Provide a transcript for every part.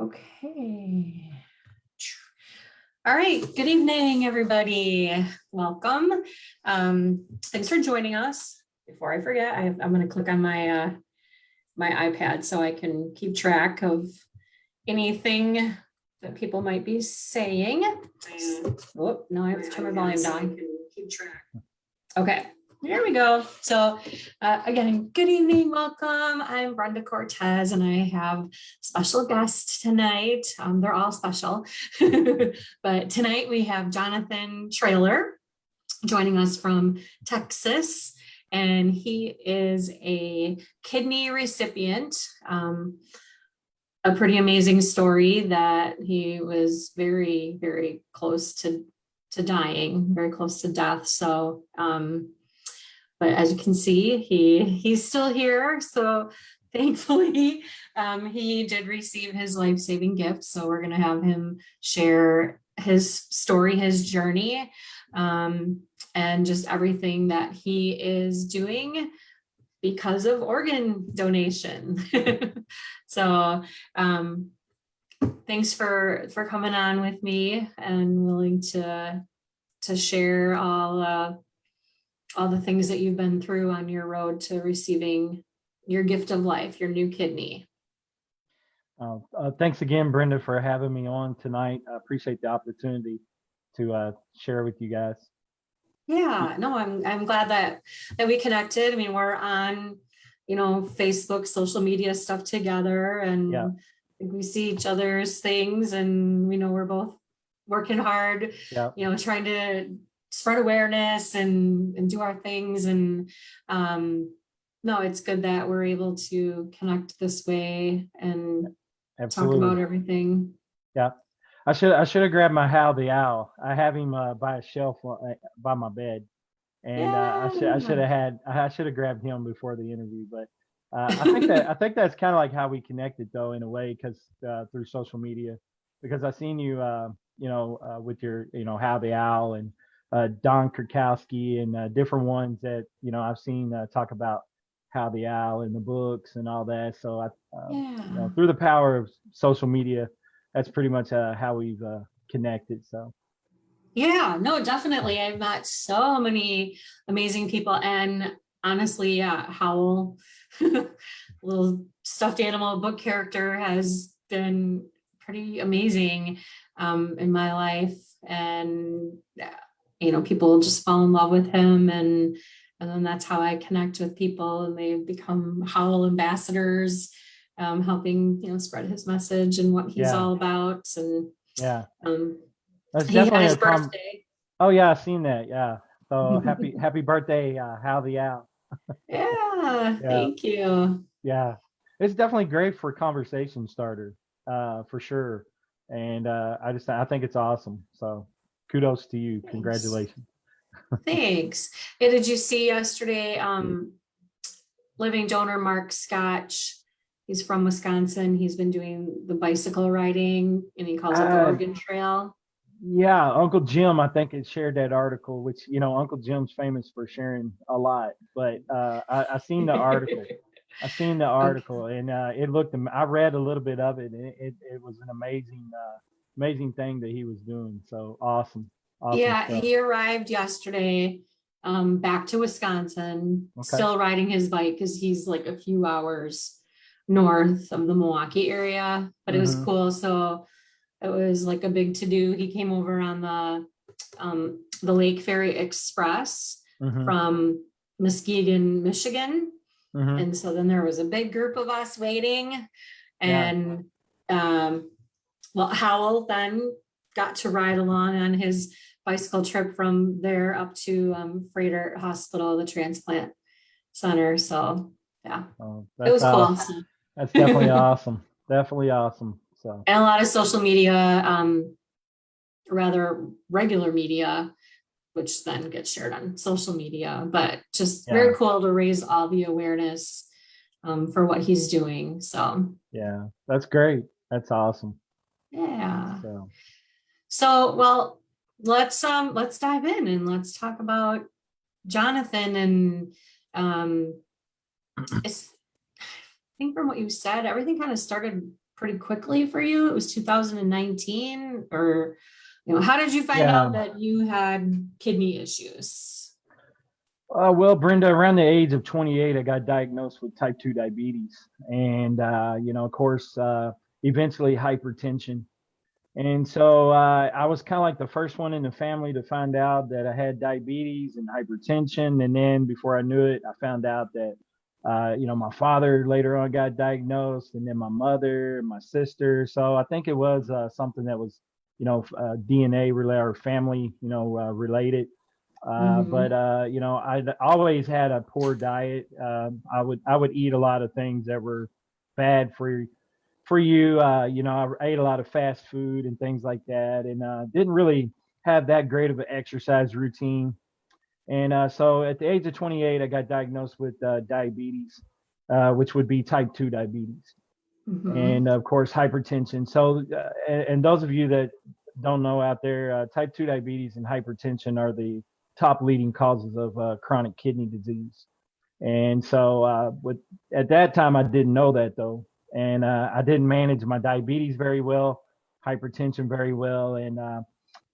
Okay. All right. Good evening, everybody. Welcome. Thanks for joining us. Before I forget, I'm going to click on my my iPad so I can keep track of anything that people might be saying. Oh, no, I have to turn my volume down. Keep track. Okay. There we go. So again, good evening, welcome. I'm Brenda Cortez and I have special guests tonight. They're all special, but tonight we have Jonathan Traylor joining us from Texas, and he is a kidney recipient. A pretty amazing story that he was very, very close to dying, very close to death. So, but as you can see, he's still here. So thankfully, he did receive his life-saving gift. So we're going to have him share his story, his journey, and just everything that he is doing because of organ donation. So thanks for coming on with me and willing to share all the things that you've been through on your road to receiving your gift of life, your new kidney. Thanks again, Brenda, for having me on tonight. I appreciate the opportunity to share with you guys. Yeah, no, I'm glad that we connected. I mean, we're on, Facebook, social media stuff together, and Yeah. we see each other's things, and we know we're both working hard, Yeah. Trying to spread awareness and do our things. And no, it's good that we're able to connect this way and Absolutely. talk about everything. Yeah. I should have grabbed my Hal the Owl. I have him by a shelf by my bed, and I should have grabbed him before the interview. But I think that's kind of like how we connected, though, in a way, because through social media, because I seen you, with your, Hal the Owl and Don Kurkowski and different ones that I've seen talk about Hal the Owl in the books and all that. So through the power of social media, that's pretty much how we've connected. So yeah, no, definitely. I've met so many amazing people, and honestly, Howl, little stuffed animal book character, has been pretty amazing in my life. And people just fall in love with him, and then that's how I connect with people, and they become Howl ambassadors, helping spread his message and what he's all about. And that's he had definitely his birthday. Oh yeah, I've seen that. Yeah. So happy birthday, Hal the Owl. Yeah, thank you. Yeah, it's definitely great for conversation starter, for sure. And I think it's awesome. So kudos to you. Thanks. Congratulations. Thanks. Yeah, did you see yesterday, living donor Mark Scotch? He's from Wisconsin. He's been doing the bicycle riding, and he calls it the Oregon Trail. Yeah, Uncle Jim, I think, had shared that article, which, Uncle Jim's famous for sharing a lot. But I seen the article. Okay. And it looked. I read a little bit of it, and it was an amazing thing that he was doing. So awesome. Yeah, stuff. He arrived yesterday, back to Wisconsin, still riding his bike because he's like a few hours north of the Milwaukee area. But it was cool. So it was like a big to-do. He came over on the Lake Ferry Express from Muskegon, Michigan. And so then there was a big group of us waiting. And Howell then got to ride along on his bicycle trip from there up to Freighter Hospital, the transplant center. So yeah, it was cool. That's definitely awesome. Definitely awesome. So, and a lot of social media, rather regular media, which then gets shared on social media, but just very cool to raise all the awareness for what he's doing. So yeah, that's great. That's awesome. Yeah. So well, let's dive in and let's talk about Jonathan. And I think from what you said, everything kind of started pretty quickly for you? It was 2019, or, how did you find Yeah. out that you had kidney issues? Well, Brenda, around the age of 28, I got diagnosed with type 2 diabetes. And, of course, eventually hypertension. And so I was kind of like the first one in the family to find out that I had diabetes and hypertension. And then before I knew it, I found out that, my father later on got diagnosed, and then my mother, my sister. So I think it was something that was, DNA related or family, related. But Mhm. I always had a poor diet. I would eat a lot of things that were bad for you. I ate a lot of fast food and things like that, and didn't really have that great of an exercise routine. And so at the age of 28, I got diagnosed with diabetes, which would be type 2 diabetes, Mhm. and of course hypertension. So, and those of you that don't know out there, type 2 diabetes and hypertension are the top leading causes of chronic kidney disease. And so, at that time, I didn't know that though, and I didn't manage my diabetes very well, hypertension very well, and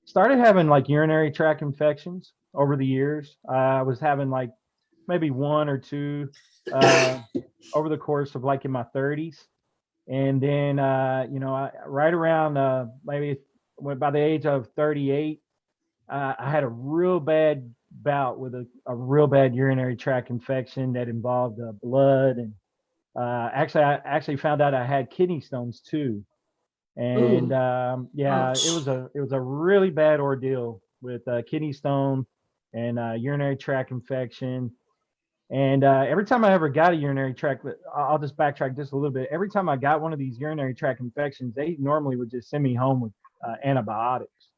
started having like urinary tract infections over the years. I was having like maybe one or two uh, over the course of like in my 30s, and then right around maybe by the age of 38, I had a real bad bout with a real bad urinary tract infection that involved blood, and actually I actually found out I had kidney stones too. And Ooh, yeah, it ouch. was a really bad ordeal with kidney stone and urinary tract infection. And every time I ever got a urinary tract, I'll just backtrack just a little bit. Every time I got one of these urinary tract infections, they normally would just send me home with antibiotics.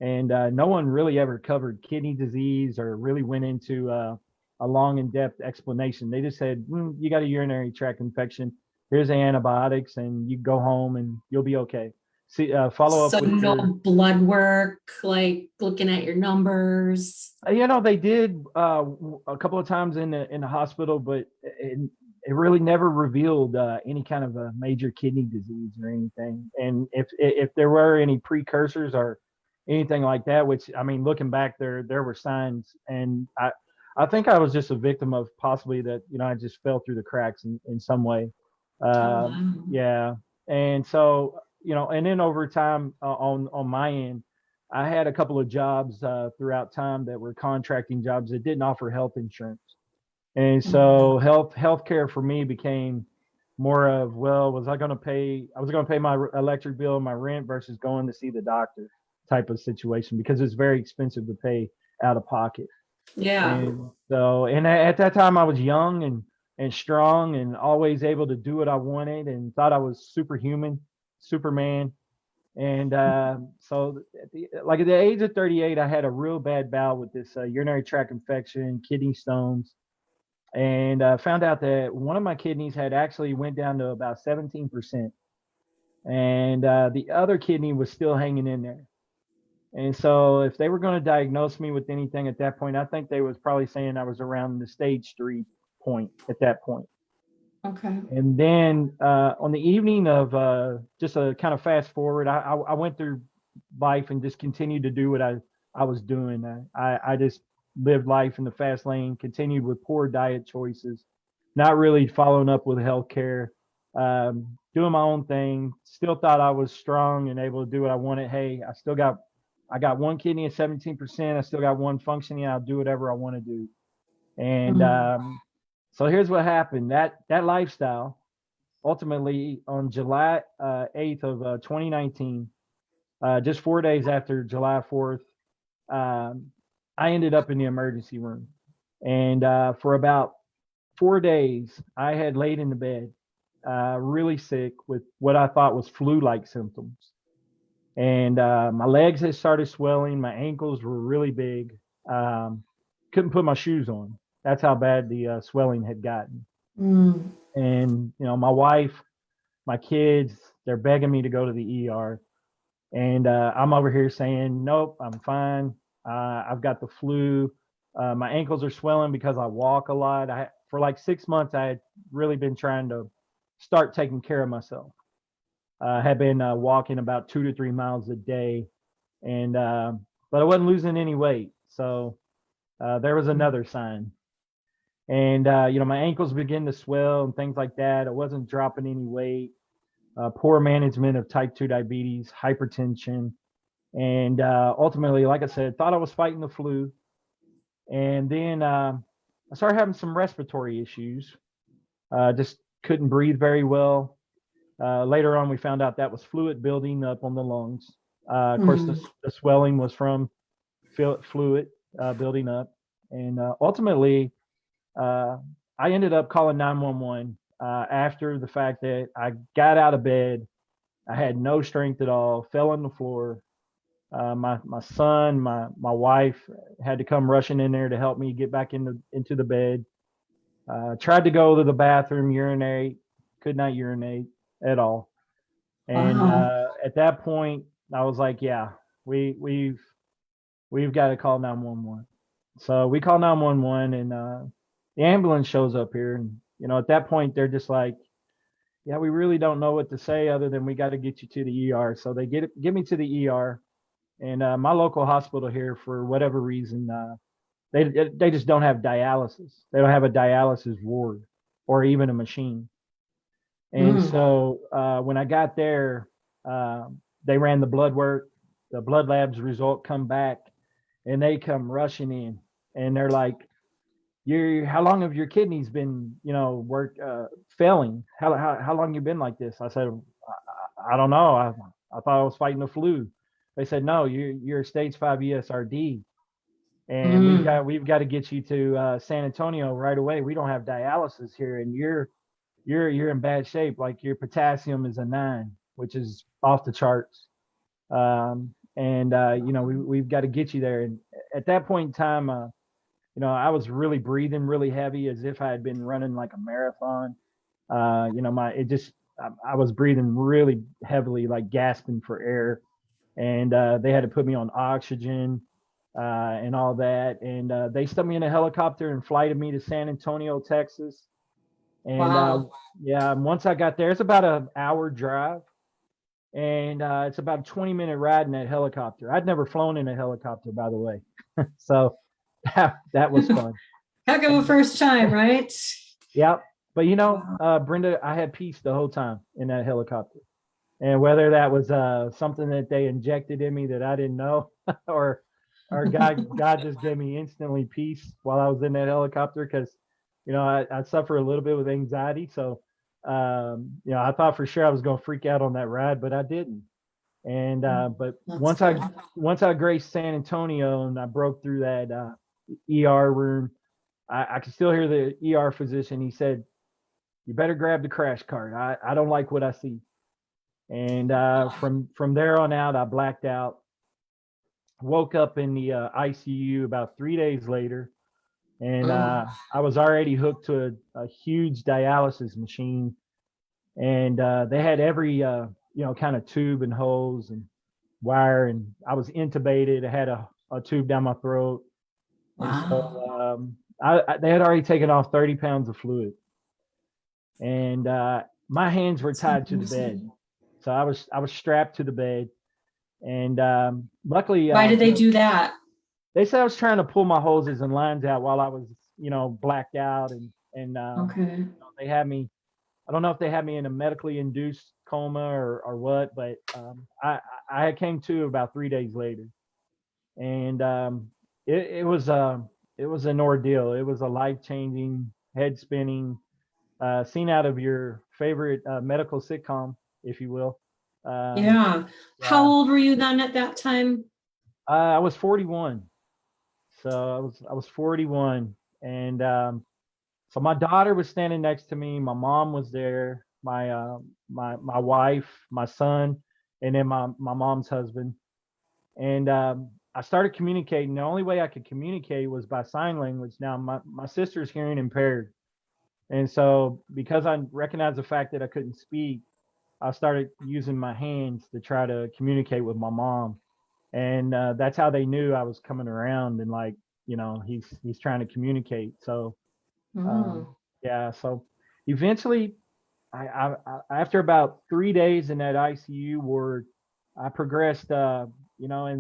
And no one really ever covered kidney disease or really went into a long in-depth explanation. They just said, you got a urinary tract infection. Here's the antibiotics, and you go home and you'll be okay. See, follow up So with no your. blood work, like looking at your numbers. They did a couple of times in the hospital, but it really never revealed any kind of a major kidney disease or anything. And if there were any precursors or anything like that, which I mean, looking back, there were signs, and I think I was just a victim of possibly that I just fell through the cracks in some way. Oh, Uh, wow. yeah, and so and then over time on my end. I had a couple of jobs throughout time that were contracting jobs that didn't offer health insurance, and Mhm. so healthcare for me became more of, well, was I going to pay? I was going to pay my electric bill, my rent, versus going to see the doctor type of situation, because it's very expensive to pay out of pocket. Yeah. And so, and at that time, I was young and strong and always able to do what I wanted and thought I was superhuman, Superman. And so, like at the age of 38, I had a real bad bout with this urinary tract infection, kidney stones, and found out that one of my kidneys had actually went down to about 17%, and the other kidney was still hanging in there. And so, if they were going to diagnose me with anything at that point, I think they was probably saying I was around the stage 3 point at that point. Okay. And then on the evening of just a kind of fast forward, I went through life and just continued to do what I was doing. I just lived life in the fast lane, continued with poor diet choices, not really following up with healthcare, doing my own thing. Still thought I was strong and able to do what I wanted. Hey, I got one kidney at 17%. I still got one functioning. I'll do whatever I want to do. And Mhm. so here's what happened. That lifestyle, ultimately on July 8th of 2019, just 4 days after July 4th, um, I ended up in the emergency room. And for about 4 days, I had laid in the bed, really sick with what I thought was flu-like symptoms. And my legs had started swelling. My ankles were really big. Um, couldn't put my shoes on. That's how bad the swelling had gotten. Mm. And my wife, my kids, they're begging me to go to the ER, and I'm over here saying, nope, I'm fine. I've got the flu. My ankles are swelling because I walk a lot. For like 6 months, I had really been trying to start taking care of myself. Had been walking about 2 to 3 miles a day, and but I wasn't losing any weight. So there was another sign. And my ankles began to swell and things like that. I wasn't dropping any weight. Poor management of type 2 diabetes, hypertension, and ultimately, like I said, thought I was fighting the flu. And then I started having some respiratory issues. Just couldn't breathe very well. Later on, we found out that was fluid building up on the lungs. Of course, the swelling was from fluid building up. And ultimately, I ended up calling 911 after the fact that I got out of bed. I had no strength at all, fell on the floor. My son, my wife had to come rushing in there to help me get back into the bed. Tried to go to the bathroom, urinate, could not urinate at all. And at that point, I was like, yeah, we've got to call 911. So we call 911, and the ambulance shows up here. And at that point, they're just like, yeah, we really don't know what to say other than we got to get you to the ER. So they get me to the ER, and my local hospital here, for whatever reason, they just don't have dialysis. They don't have a dialysis ward or even a machine. And so when I got there, they ran the blood work, the blood labs result come back, and they come rushing in, and they're like, how long have your kidneys been, failing? How long you been like this? I said, I don't know. I thought I was fighting the flu. They said, no, you're stage 5 ESRD, and we've got to get you to San Antonio right away. We don't have dialysis here, and you're in bad shape. Like, your potassium is a 9, which is off the charts. And we've got to get you there. And at that point in time, I was really breathing really heavy, as if I had been running like a marathon. I was breathing really heavily, like gasping for air. And they had to put me on oxygen and all that. And they stuck me in a helicopter and flighted me to San Antonio, Texas. And yeah, once I got there, it's about an hour drive, and it's about a 20-minute ride in that helicopter. I'd never flown in a helicopter, by the way. So that was fun. Heck of a first time, right? Yeah. But Brenda, I had peace the whole time in that helicopter. And whether that was something that they injected in me that I didn't know, or God just gave me instantly peace while I was in that helicopter, because I suffer a little bit with anxiety. So I thought for sure I was going to freak out on that ride, but I didn't. And but once I graced San Antonio and I broke through that ER room, I could still hear the ER physician. He said, "You better grab the crash cart. I don't like what I see." And from there on out, I blacked out. Woke up in the ICU about 3 days later, and I was already hooked to a huge dialysis machine, and they had every kind of tube and hose and wire, and I was intubated. I had a tube down my throat, and so they had already taken off 30 pounds of fluid, and my hands were tied to the bed, so I was strapped to the bed, and luckily, why did they do that? They said I was trying to pull my hoses and lines out while I was, blacked out, and Okay. they had me. I don't know if they had me in a medically induced coma or what, but I came to about 3 days later, and it was an ordeal. It was a life changing, head spinning scene out of your favorite medical sitcom, if you will. Yeah. How old were you then at that time? I was 41. So I was 41, and so my daughter was standing next to me. My mom was there. My wife, my son, and then my mom's husband. And I started communicating. The only way I could communicate was by sign language. Now my sister's hearing impaired, and so because I recognized the fact that I couldn't speak, I started using my hands to try to communicate with my mom, and that's how they knew I was coming around, and like, he's trying to communicate. So yeah, so eventually after about 3 days in that ICU ward, I progressed, and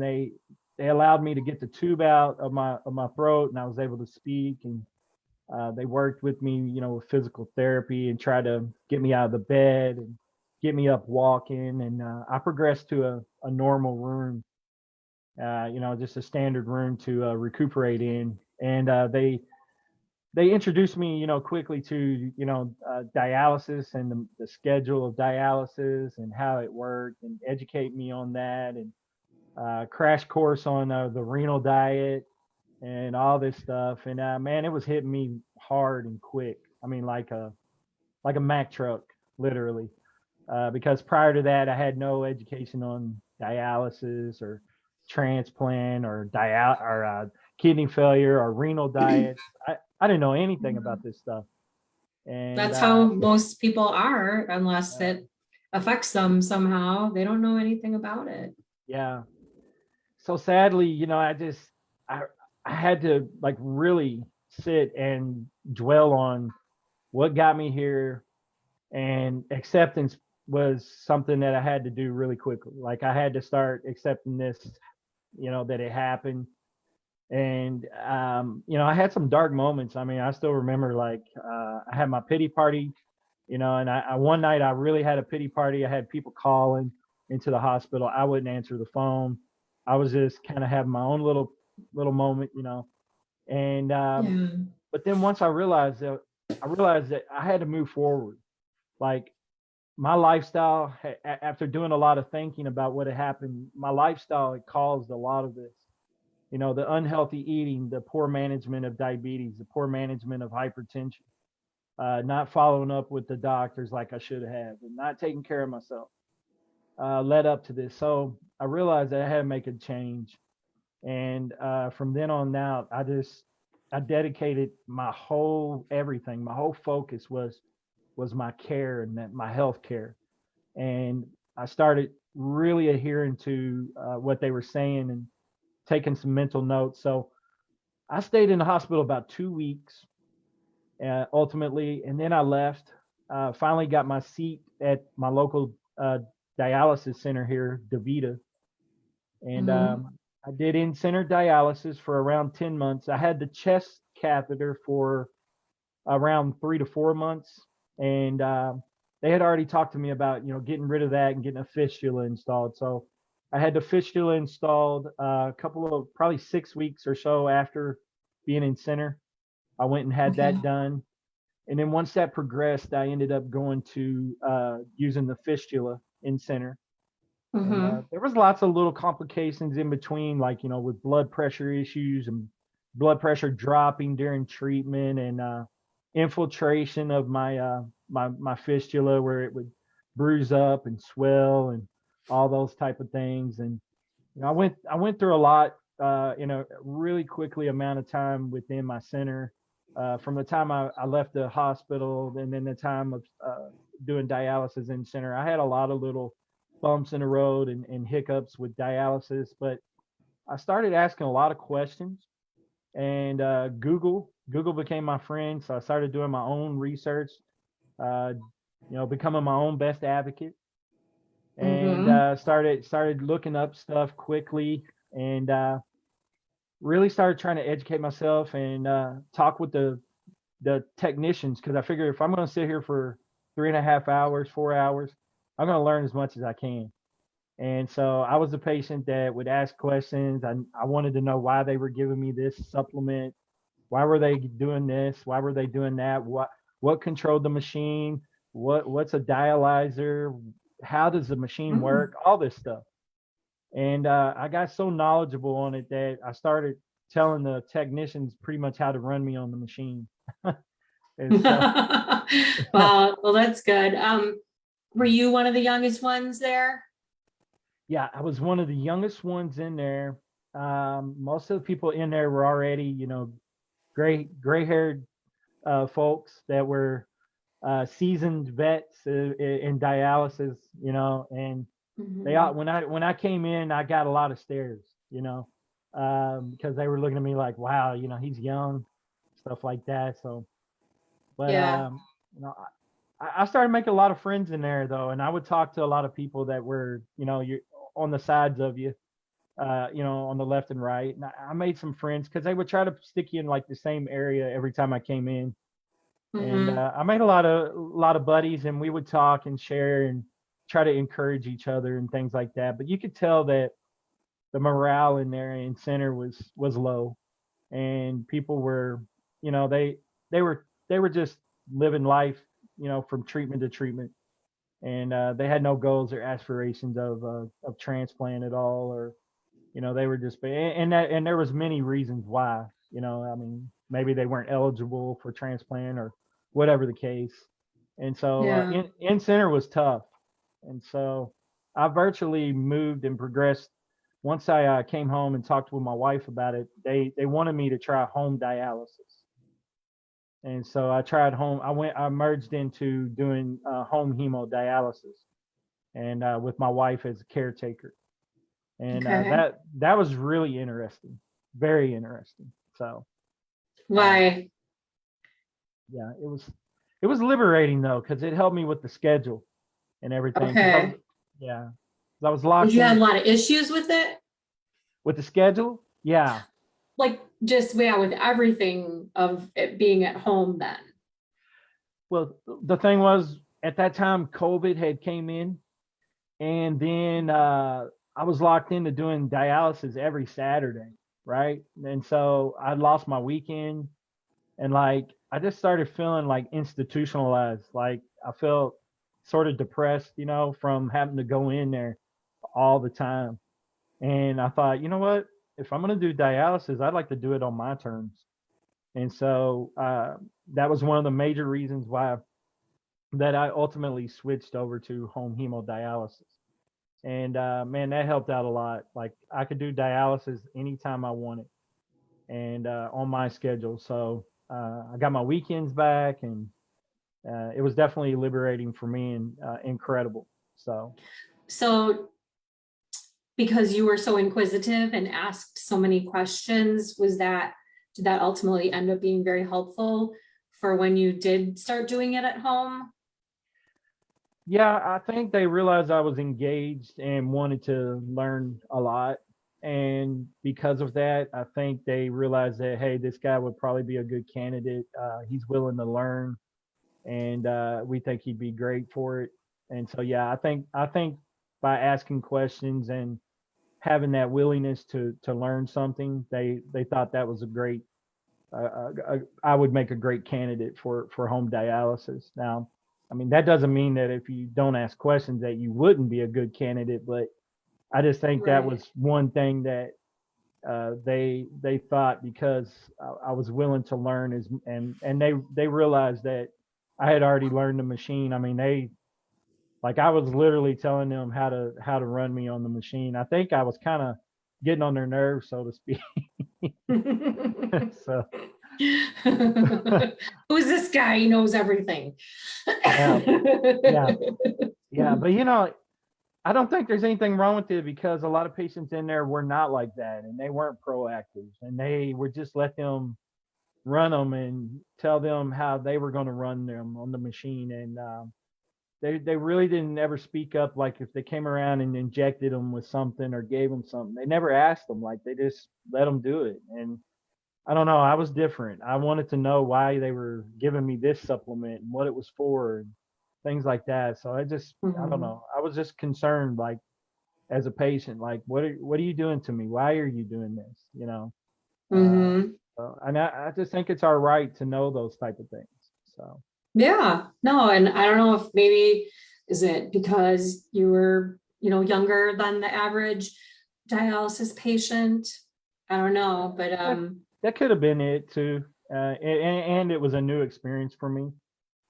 they allowed me to get the tube out of my throat, and I was able to speak. And they worked with me, with physical therapy and tried to get me out of the bed and get me up walking. And I progressed to a normal room, just a standard room to recuperate in. And they introduced me, quickly to, dialysis and the schedule of dialysis and how it worked, and educate me on that, and crash course on the renal diet and all this stuff. And man, it was hitting me hard and quick. I mean, like a Mack truck, literally. Because prior to that, I had no education on dialysis or transplant or kidney failure or renal diets. I didn't know anything about this stuff. And That's how most people are, unless it affects them somehow. They don't know anything about it. yeah. So sadly, I I had to like really sit and dwell on what got me here, and acceptance was something that I had to do really quickly. Like I had to start accepting this, that it happened. And I had some dark moments. I mean, I still remember, like, I had my pity party, and I one night I really had a pity party. I had people calling into the hospital. I wouldn't answer the phone. I was just kind of having my own little moment, and Yeah. but then once I realized that I had to move forward. Like my lifestyle, after doing a lot of thinking about what had happened, my lifestyle had caused a lot of this. The unhealthy eating, the poor management of diabetes, the poor management of hypertension, not following up with the doctors like I should have, and not taking care of myself, led up to this. So I realized that I had to make a change. And from then on out, I dedicated my whole everything. My whole focus was my care and my health care. And I started really adhering to what they were saying and taking some mental notes. So I stayed in the hospital about 2 weeks, ultimately, and then I left. Finally, got my seat at my local dialysis center here, Davita, and Mhm. I did in-center dialysis for around 10 months. I had the chest catheter for around 3 to 4 months, and they had already talked to me about getting rid of that and getting a fistula installed. So I had the fistula installed a couple of probably 6 weeks or so after being in center. I went and had Okay. that done, and then once that progressed, I ended up going to using the fistula in center. And Mhm. there was lots of little complications in between, like with blood pressure issues and blood pressure dropping during treatment, and infiltration of my fistula, where it would bruise up and swell and all those type of things. And I went through a lot in a really quickly amount of time within my center. From the time I left the hospital, and then the time of doing dialysis in center, I had a lot of little bumps in the road and hiccups with dialysis. But I started asking a lot of questions, and Google became my friend. So I started doing my own research, uh, becoming my own best advocate, and Mhm. started looking up stuff quickly, and really started trying to educate myself and talk with the technicians, because I figure if I'm going to sit here for 3.5 hours, 4 hours, I'm going to learn as much as I can. And so I was the patient that would ask questions. I wanted to know why they were giving me this supplement. Why were they doing this? Why were they doing that? What controlled the machine? What's a dialyzer? How does the machine Mm. work? All this stuff. And I got so knowledgeable on it that I started telling the technicians pretty much how to run me on the machine. And so, Wow. Well, that's good. Were you one of the youngest ones there? yeah, I was one of the youngest ones in there. Most of the people in there were already, gray haired folks that were seasoned vets in dialysis, and they all, Mhm. when I came in, I got a lot of stares, because they were looking at me like, wow, he's young, stuff like that. So, but Yeah. you know, I started making a lot of friends in there though, and I would talk to a lot of people that were, you're on the sides of you, on the left and right. And I made some friends because they would try to stick you in like the same area every time I came in. And Mm-hmm. I made a lot of buddies, and we would talk and share and try to encourage each other and things like that. But you could tell that the morale in there in center was low, and people were, they were just living life, from treatment to treatment, and they had no goals or aspirations of transplant at all, or they were just, and there was many reasons why, I mean, maybe they weren't eligible for transplant or whatever the case. And so Yeah. in center was tough. And so I virtually moved and progressed. Once I came home and talked with my wife about it, they wanted me to try home dialysis. And so I tried home. I merged into doing home hemodialysis, and with my wife as a caretaker. And Okay. that was really interesting, very interesting. So uh, Why? yeah, it was liberating though, because it helped me with the schedule and everything. Because I was, Okay. yeah, 'cause I was locked You had a in lot of issues with it? with the schedule. Yeah. Like just, yeah, with everything of it being at home then. Well, the thing was, at that time COVID had came in, and then I was locked into doing dialysis every Saturday, right? And so I lost my weekend, and like I just started feeling like institutionalized. Like I felt sort of depressed, from having to go in there all the time. And I thought, you know what? If I'm going to do dialysis, I'd like to do it on my terms. And so that was one of the major reasons why that I ultimately switched over to home hemodialysis. And man, that helped out a lot. Like I could do dialysis anytime I wanted, and on my schedule. So I got my weekends back, and it was definitely liberating for me and incredible. So So because you were so inquisitive and asked so many questions, did that ultimately end up being very helpful for when you did start doing it at home? yeah, I think they realized I was engaged and wanted to learn a lot. And because of that, I think they realized that, hey, this guy would probably be a good candidate. He's willing to learn, and we think he'd be great for it. And so, yeah, I think by asking questions and having that willingness to learn something, they thought that was a great. I would make a great candidate for home dialysis. Now, I mean that doesn't mean that if you don't ask questions that you wouldn't be a good candidate, but I just think that Right. was one thing that they thought, because I was willing to learn, and they realized that I had already learned the machine. I mean, I was literally telling them how to run me on the machine. I think I was kind of getting on their nerves, so to speak. So Who's this guy? He knows everything. yeah, yeah, yeah. But I don't think there's anything wrong with it, because a lot of patients in there were not like that, and they weren't proactive, and they would just let them run them and tell them how they were going to run them on the machine. And they really didn't ever speak up. Like if they came around and injected them with something or gave them something, they never asked them. Like they just let them do it. And I don't know, I was different. I wanted to know why they were giving me this supplement and what it was for and things like that. So I don't Mhm. know, I was just concerned, like as a patient, like what are you doing to me? Why are you doing this? Uh, Mhm. and I just think it's our right to know those type of things. So Yeah, no, and I don't know if maybe is it because you were, younger than the average dialysis patient? I don't know, but that that could have been it too. And it was a new experience for me.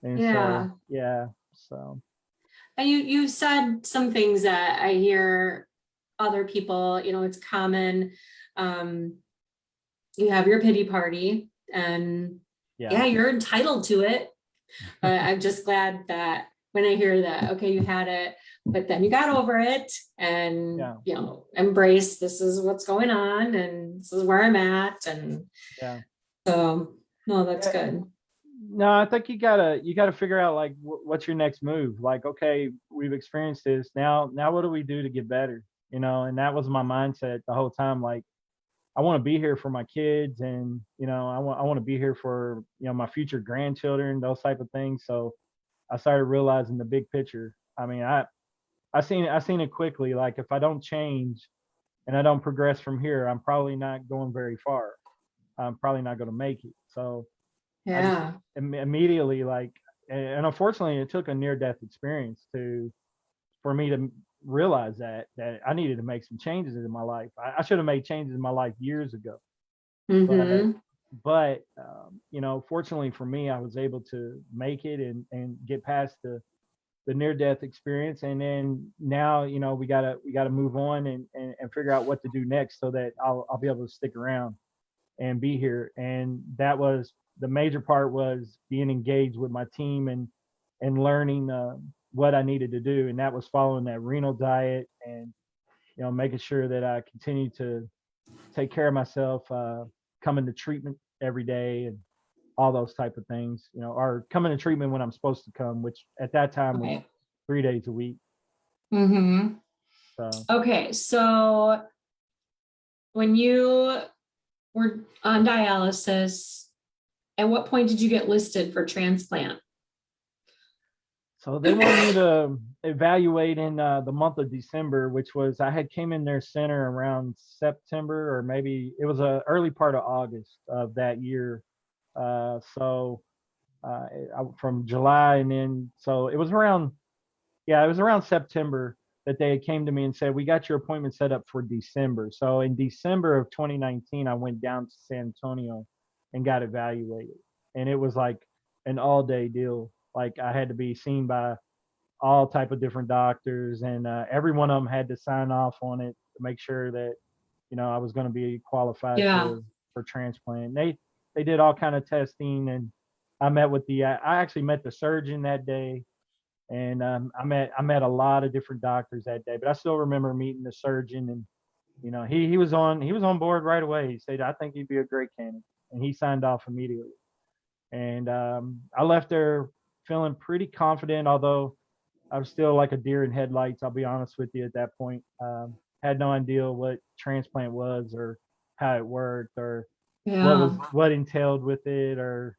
And so yeah. yeah, so And you said some things that I hear other people, it's common. Um, you have your pity party, and yeah. yeah, you're entitled to it. But I'm just glad that when I hear that, okay, you had it, but then you got over it and, Yeah, embrace this is what's going on and this is where I'm at. And yeah. so, no, that's Yeah, good. No, I think you gotta figure out like what's your next move. Like, okay, we've experienced this. Now what do we do to get better? And that was my mindset the whole time. Like, I want to be here for my kids, and I want to be here for my future grandchildren, those type of things. So I started realizing the big picture. I mean, I seen it quickly. Like, if I don't change and I don't progress from here, I'm probably not going very far. I'm probably not going to make it. So I just Yeah. immediately, like, and unfortunately, it took a near death experience to for me to realize that I needed to make some changes in my life. I should have made changes in my life years ago, but Mm-hmm. fortunately for me, I was able to make it and get past the near death experience, and then now we gotta move on and figure out what to do next so that I'll be able to stick around and be here. And that was the major part, was being engaged with my team and learning what I needed to do, and that was following that renal diet, and making sure that I continue to take care of myself, coming to treatment every day, and all those type of things, or coming to treatment when I'm supposed to come, which at that time was Okay. 3 days a week. Mm-hmm. So Okay. So when you were on dialysis, at what point did you get listed for transplant? So they wanted me to evaluate in the month of December, which was, I had came in their center around September, or maybe it was a early part of August of that year. So from July, and then so it was around September that they came to me and said, we got your appointment set up for December. So in December of 2019, I went down to San Antonio and got evaluated, and it was like an all day deal. Like, I had to be seen by all type of different doctors, and every one of them had to sign off on it to make sure that I was going to be qualified Yeah. for transplant. They did all kind of testing, and I actually met the surgeon that day, and I met a lot of different doctors that day. But I still remember meeting the surgeon, and he was on board right away. He said, I think you'd be a great candidate, and he signed off immediately. And I left there feeling pretty confident, although I was still like a deer in headlights. I'll be honest with you at that point. Had no idea what transplant was, or how it worked, or Yeah. what entailed with it, or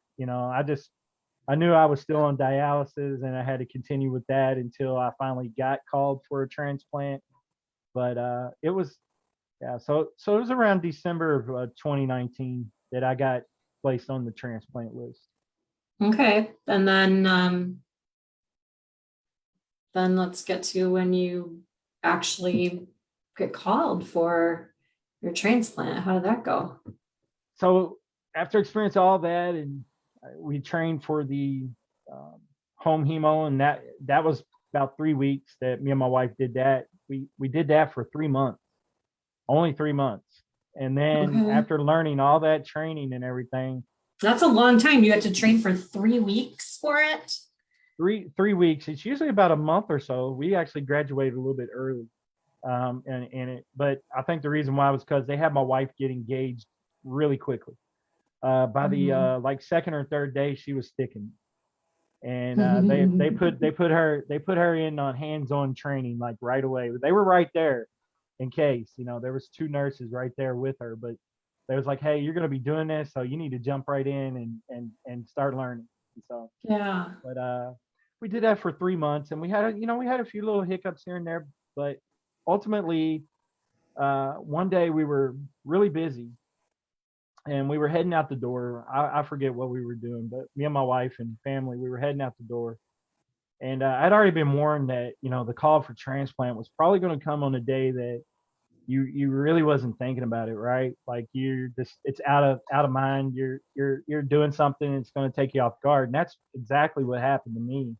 I knew I was still on dialysis, and I had to continue with that until I finally got called for a transplant. But it was, yeah. So it was around December of 2019 that I got placed on the transplant list. Okay. And then let's get to when you actually get called for your transplant. How did that go? So after experiencing all that, and we trained for the um, home hemo, and that was about 3 weeks that me and my wife did that. We did that for 3 months, only 3 months, and then Okay. after learning all that training and everything, That's a long time. You had to train for 3 weeks for it. three weeks. It's usually about a month or so. We actually graduated a little bit early, but I think the reason why was because they had my wife get engaged really quickly. By the Mhm. like second or third day, she was sticking, and they put her in on hands-on training like right away. They were right there in case there was two nurses right there with her, but they was like, hey, you're going to be doing this, so you need to jump right in and start learning. And so, Yeah. but we did that for 3 months, and we had a few little hiccups here and there, but ultimately, one day we were really busy, and we were heading out the door. I forget what we were doing, but me and my wife and family, we were heading out the door. And I'd already been warned that the call for transplant was probably going to come on a day that you really wasn't thinking about it, right? Like, you're just, it's out of mind. You're doing something, it's going to take you off guard, and that's exactly what happened to me.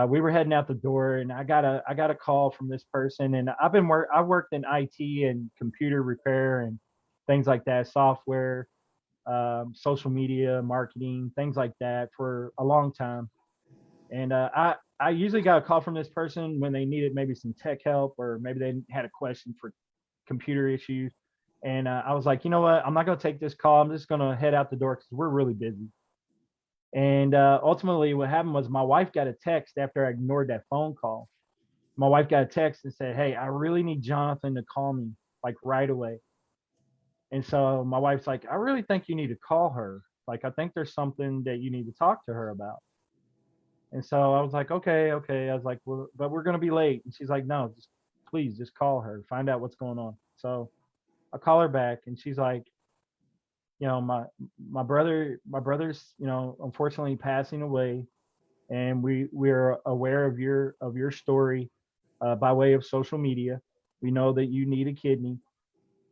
We were heading out the door, and I got a call from this person, and I worked in IT and computer repair and things like that, software, social media marketing, things like that for a long time. And I usually got a call from this person when they needed maybe some tech help, or maybe they had a question for computer issues. And I was like, you know what? I'm not going to take this call. I'm just going to head out the door because we're really busy. And ultimately, what happened was my wife got a text after I ignored that phone call. My wife got a text and said, "Hey, I really need Jonathan to call me like right away." And so my wife's like, "I really think you need to call her. Like, I think there's something that you need to talk to her about." And so I was like, "Okay, okay." I was like, "Well, but we're gonna be late." And she's like, "No, just please just call her, find out what's going on." So I call her back, and she's like, my brother's, unfortunately passing away, and we're aware of your story by way of social media. We know that you need a kidney,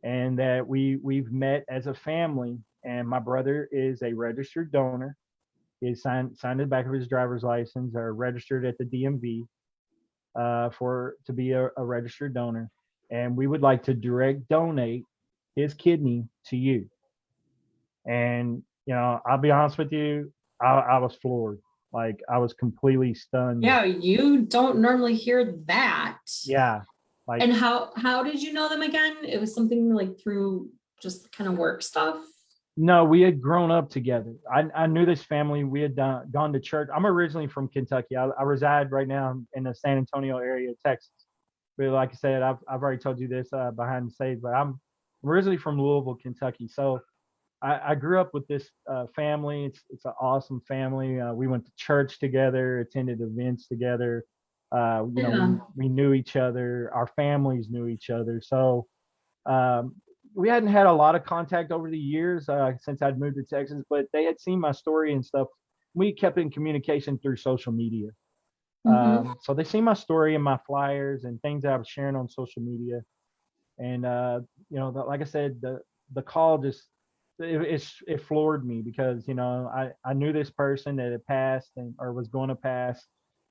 and that we've met as a family. And my brother is a registered donor. He signed the back of his driver's license, or registered at the DMV for to be a registered donor. And we would like to direct donate his kidney to you. And I'll be honest with you, I was floored. Like, I was completely stunned. Yeah, you don't normally hear that. Yeah, like, And how did you know them again? It was something like through just kind of work stuff. no, we had grown up together. I knew this family. We had gone to church. I'm originally from Kentucky. I reside right now in the San Antonio area of Texas. But like I said, I've already told you this behind the scenes, but I'm originally from Louisville, Kentucky. So I grew up with this family. It's an awesome family. We went to church together, attended events together. Yeah. We knew each other. Our families knew each other. So um, we hadn't had a lot of contact over the years since I'd moved to Texas, but they had seen my story and stuff. We kept in communication through social media. Hmm. So they see my story and my flyers and things that I was sharing on social media. And like I said, the call just it floored me, because I knew this person that had passed, or was going to pass.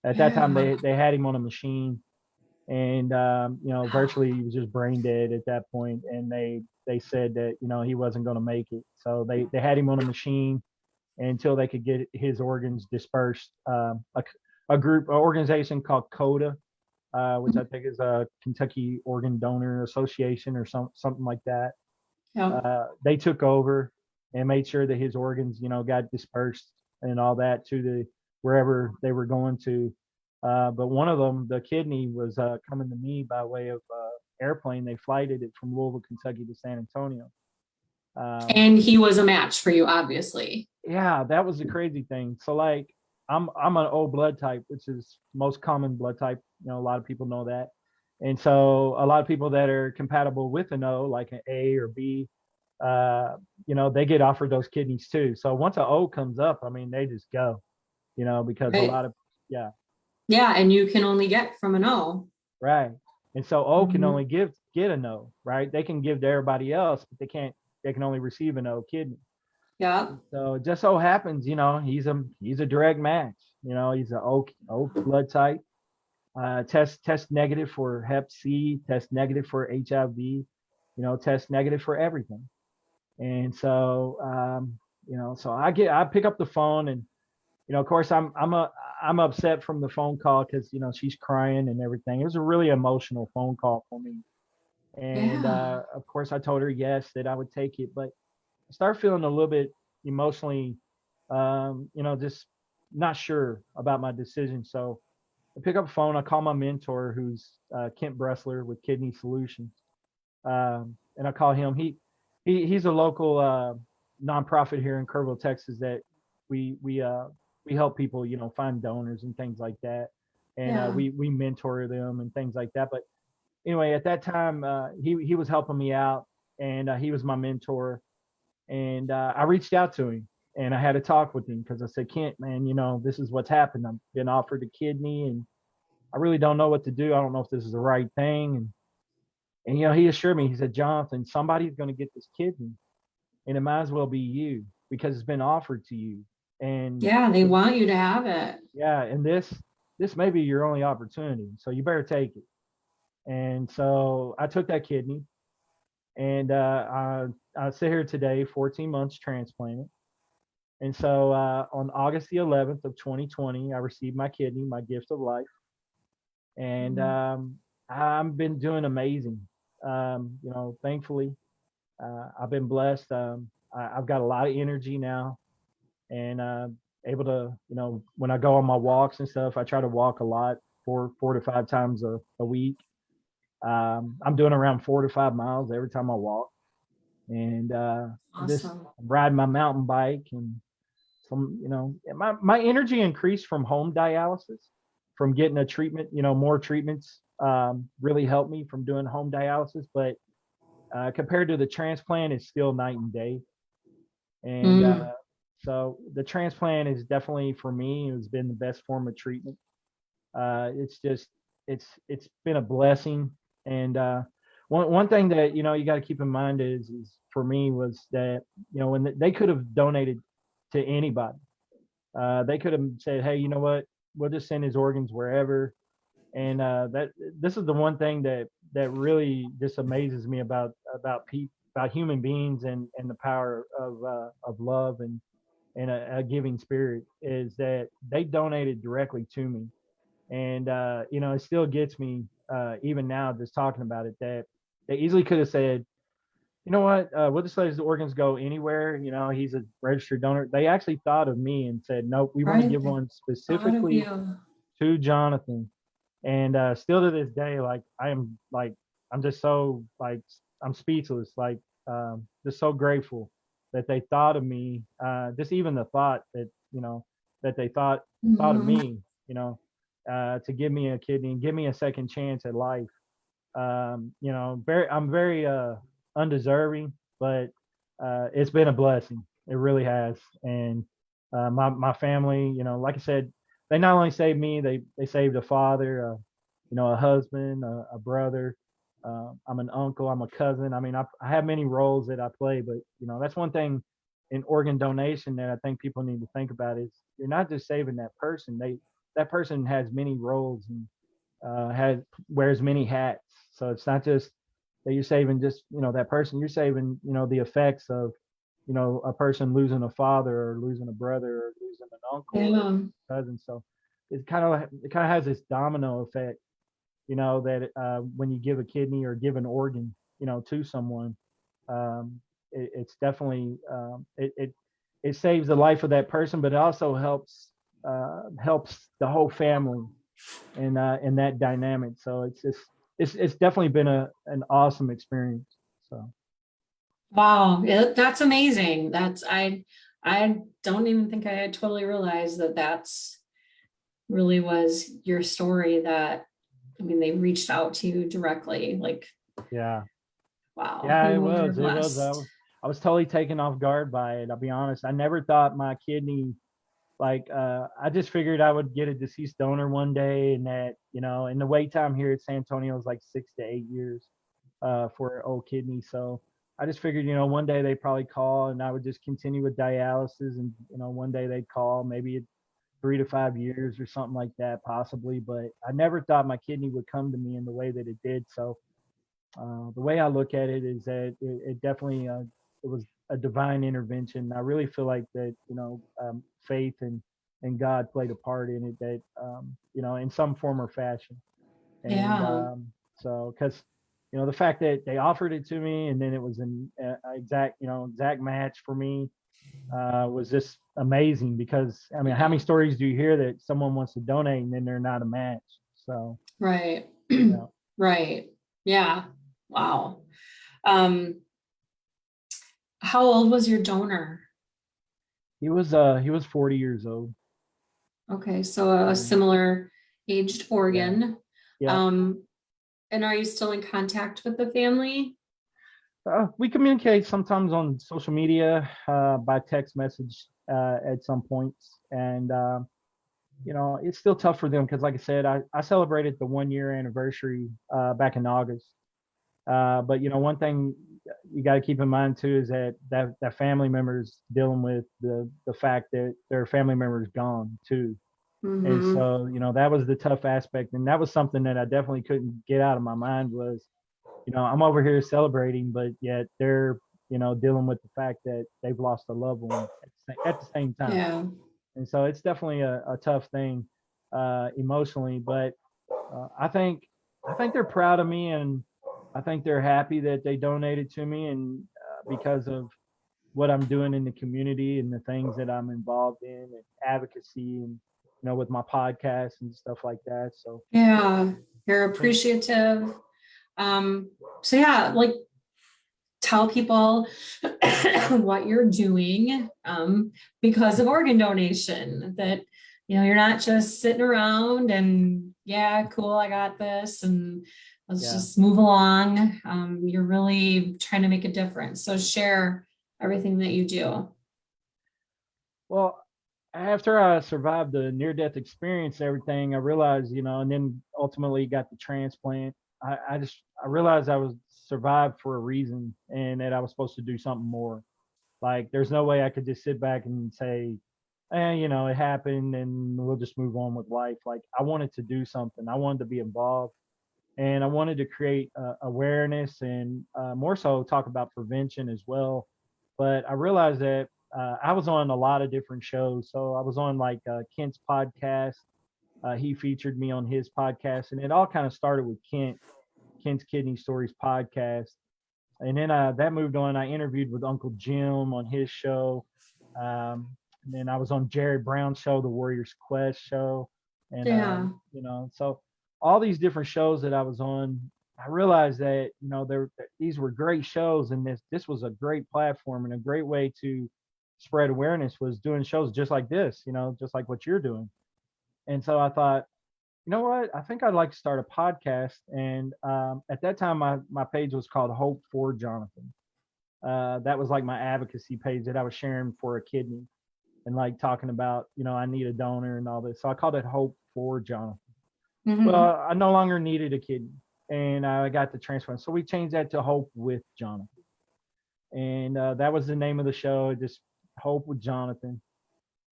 At that time, Yeah. they had him on a machine, and virtually he was just brain dead at that point. And they said that he wasn't going to make it, so they had him on a machine until they could get his organs dispersed. A group, an organization called CODA, which I think is a Kentucky Organ Donor Association, or something like that. Yeah. They took over and made sure that his organs, got dispersed and all that to the wherever they were going to. But one of them, the kidney, was coming to me by way of airplane. They flighted it from Louisville, Kentucky to San Antonio. Um, And he was a match for you, obviously. yeah, that was the crazy thing. So, like, I'm an O blood type, which is most common blood type. A lot of people know that. And so a lot of people that are compatible with an O, like an A or B, they get offered those kidneys too. So once an O comes up, I mean, they just go, because a Right. lot of, yeah, Yeah, and you can only get from an O. right. And so O can Mhm. only get a no, right? They can give to everybody else, but they can only receive an O kidney. Yeah. So it just so happens, he's a direct match. He's an O blood type. Test negative for Hep C, test negative for HIV, test negative for everything. And so so I pick up the phone, and of course I'm upset from the phone call, because she's crying and everything. It was a really emotional phone call for me. And Yeah. of course I told her yes, that I would take it, but I started feeling a little bit emotionally, just not sure about my decision. So I pick up the phone. I call my mentor, who's Kent Bressler with Kidney Solutions, and I call him. He's a local nonprofit here in Kerrville, Texas, that we we uh, we help people, find donors and things like that, and Yeah. we mentor them and things like that. But anyway, at that time, he was helping me out, and he was my mentor. And I reached out to him, and I had a talk with him, because I said, Kent, man, this is what's happened. I've been offered a kidney, and I really don't know what to do. I don't know if this is the right thing. And he assured me, he said, Jonathan, somebody's going to get this kidney, and it might as well be you, because it's been offered to you. And Yeah, they want you to have it. yeah, and this may be your only opportunity. So you better take it. And so I took that kidney, and I sit here today, 14 months transplanted. And so on August the 11th of 2020, I received my kidney, my gift of life. And Mhm. I've been doing amazing. Thankfully, I've been blessed. I've got a lot of energy now, and able to, when I go on my walks and stuff, I try to walk a lot, 4 to 5 times a week. I'm doing around 4 to 5 miles every time I walk, and just Awesome. ride my mountain bike. And some, my energy increased from home dialysis, from getting a treatment. More treatments really helped me from doing home dialysis, but compared to the transplant, it's still night and day. And Mm, so the transplant is definitely, for me, it has been the best form of treatment. It's just it's been a blessing. And one thing that you got to keep in mind is for me was that when they could have donated to anybody. They could have said, hey, you know what, we'll just send his organs wherever. And that this is the one thing that really just amazes me about people, about human beings, and the power of love and a giving spirit, is that they donated directly to me. And it still gets me even now just talking about it, that they easily could have said, you know what, we'll just let his organs go anywhere. He's a registered donor. They actually thought of me and said, nope, we want to right. give one Thought of specifically you. to Jonathan. And still to this day, I'm just so, I'm speechless, just so grateful that they thought of me. Just even the thought that that they thought of Mhm. me, to give me a kidney and give me a second chance at life. I'm very undeserving, but it's been a blessing. It really has. And my family, like I said, they not only saved me, they saved a father, a husband, a brother. I'm an uncle. I'm a cousin. I mean, I have many roles that I play, but that's one thing in organ donation that I think people need to think about, is you're not just saving that person. That person has many roles, and has wears many hats. So it's not just that you're saving just that person. You're saving the effects of a person losing a father, or losing a brother, or losing an uncle, or Yeah. cousin. So it kind of has this domino effect. That when you give a kidney or give an organ, to someone, it's definitely it saves the life of that person, but it also helps the whole family in that dynamic. So it's definitely been an awesome experience. So Wow. That's amazing. I don't even think I had totally realized that that's really was your story. That, I mean, they reached out to you directly. Like, yeah, wow, yeah, you it were was. It was. blessed. I was totally taken off guard by it. I'll be honest. I never thought my kidney, I just figured I would get a deceased donor one day, and that and the wait time here at San Antonio is like 6 to 8 years for an old kidney. So I just figured, one day they probably call, and I would just continue with dialysis, and one day they'd call, maybe 3 to 5 years or something like that, possibly. But I never thought my kidney would come to me in the way that it did. So the way I look at it is that it definitely it was a divine intervention. I really feel like that faith and God played a part in it, that in some form or fashion. And Yeah. so because the fact that they offered it to me, and then it was an exact match for me, was just amazing. Because I mean, how many Yeah. stories do you hear that someone wants to donate and then they're not a match? So Right. yeah, Right. Yeah. Wow. Um, how old was your donor? he was 40 years old. Okay, so a And similar aged yeah, organ. yeah. Um, and are you still in contact with the family? We communicate sometimes on social media, by text message, at some points. And it's still tough for them because, like I said, I celebrated the 1 year anniversary back in August. But one thing you got to keep in mind too is that family members dealing with the fact that their family member is gone too. And Mm-hmm. so that was the tough aspect, and that was something that I definitely couldn't get out of my mind. Was I'm over here celebrating, but yet they're dealing with the fact that they've lost a loved one at the same time. Yeah. And so it's definitely a tough thing emotionally. But I think they're proud of me, and I think they're happy that they donated to me, and because of what I'm doing in the community and the things that I'm involved in and advocacy and, with my podcast and stuff like that. So Yeah, you're appreciative. So yeah, like tell people what you're doing because of organ donation, that you're not just sitting around and yeah, cool, I got this and let's just move along. You're really trying to make a difference. So share everything that you do. Well, after I survived the near-death experience, everything, I realized, and then ultimately got the transplant. I realized I was survived for a reason, and that I was supposed to do something more. Like, there's no way I could just sit back and say, it happened, and we'll just move on with life. Like, I wanted to do something. I wanted to be involved, and I wanted to create awareness and more so talk about prevention as well. But I realized that I was on a lot of different shows. So I was on like Kent's podcast. He featured me on his podcast, and it all kind of started with Kent's Kidney Stories podcast. And then that moved on. I interviewed with Uncle Jim on his show. And then I was on Jerry Brown's show, the Warriors Quest show. And, Yeah. So all these different shows that I was on, I realized that, these were great shows, and this was a great platform and a great way to spread awareness, was doing shows just like this, just like what you're doing. And so I thought, you know what? I think I'd like to start a podcast. And at that time, my page was called Hope for Jonathan. That was like my advocacy page that I was sharing for a kidney and like talking about, I need a donor and all this. So I called it Hope for Jonathan. Mm-hmm. Well, I no longer needed a kidney, and I got the transplant. So we changed that to Hope with Jonathan. And that was the name of the show, just Hope with Jonathan.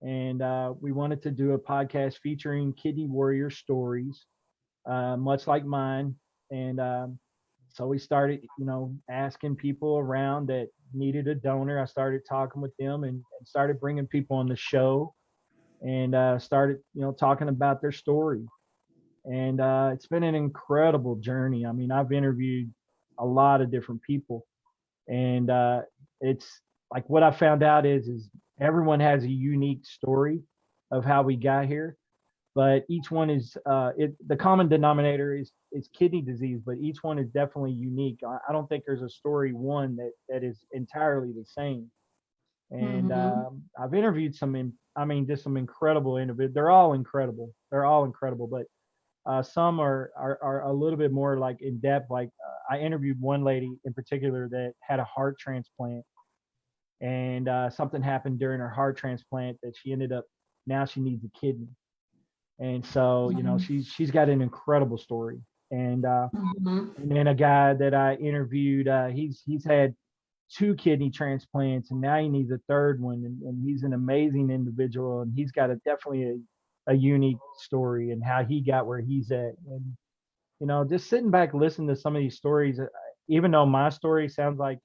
And we wanted to do a podcast featuring kidney warrior stories, much like mine. And so we started, asking people around that needed a donor. I started talking with them and started bringing people on the show, and started, talking about their story. And it's been an incredible journey. I mean, I've interviewed a lot of different people, and it's like, what I found out is everyone has a unique story of how we got here, but each one is the common denominator is kidney disease, but each one is definitely unique. I don't think there's a story one that is entirely the same. And I've interviewed just some incredible individuals. They're all incredible. They're all incredible, but some are a little bit more like in depth. Like I interviewed one lady in particular that had a heart transplant, and something happened during her heart transplant that now she needs a kidney. And so, she's got an incredible story. And and then a guy that I interviewed, he's had 2 kidney transplants, and now he needs a third one. And he's an amazing individual, and he's got definitely a unique story and how he got where he's at. And just sitting back listening to some of these stories, even though my story sounds like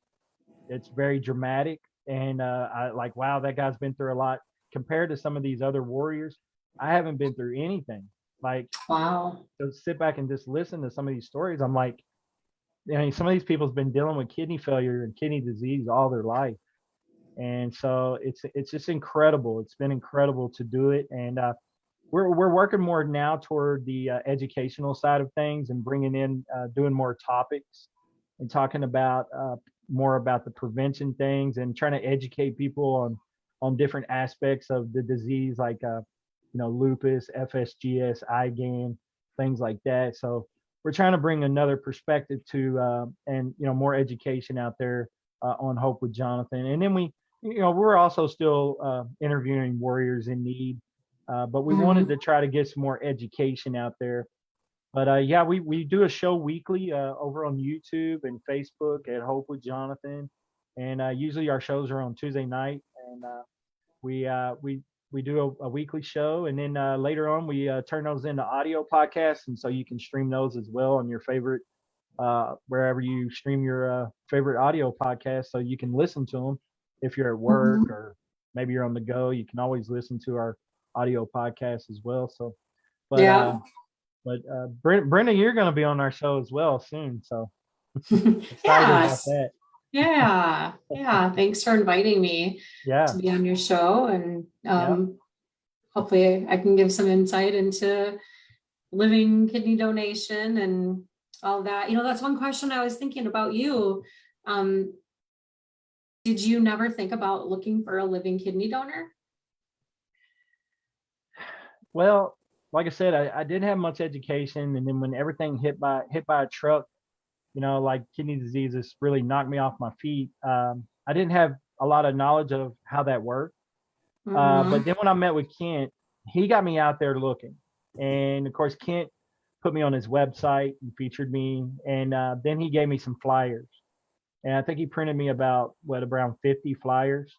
it's very dramatic, and I like, wow, that guy's been through a lot compared to some of these other warriors. I haven't been through anything. Like, wow. to sit back and just listen to some of these stories, I'm like, some of these people's been dealing with kidney failure and kidney disease all their life. And so it's just incredible. It's been incredible to do it. And we're working more now toward the educational side of things, and bringing in doing more topics and talking about more about the prevention things, and trying to educate people on different aspects of the disease, like lupus, FSGS, IgAN, things like that. So we're trying to bring another perspective to and more education out there on Hope with Jonathan. And then we're also still interviewing warriors in need, but we wanted to try to get some more education out there. But yeah, we do a show weekly over on YouTube and Facebook at Hope with Jonathan, and usually our shows are on Tuesday night, and we do a weekly show, and then later on we turn those into audio podcasts, and so you can stream those as well on your favorite wherever you stream your favorite audio podcast, so you can listen to them if you're at work or maybe you're on the go. You can always listen to our audio podcast as well. So, but Yeah. Brenda, you're going to be on our show as well soon, so excited Yeah. about that. Yeah. Yeah. Thanks for inviting me to Yeah, be on your show. And yeah. hopefully I can give some insight into living kidney donation and all that. That's one question I was thinking about you. Um, did you never think about looking for a living kidney donor? Well, like I said, I didn't have much education, and then when everything hit by a truck, like kidney diseases really knocked me off my feet. I didn't have a lot of knowledge of how that worked. But Mm-hmm. then when I met with Kent, he got me out there looking, and of course Kent put me on his website and featured me, and then he gave me some flyers, and I think he printed me about around 50 flyers.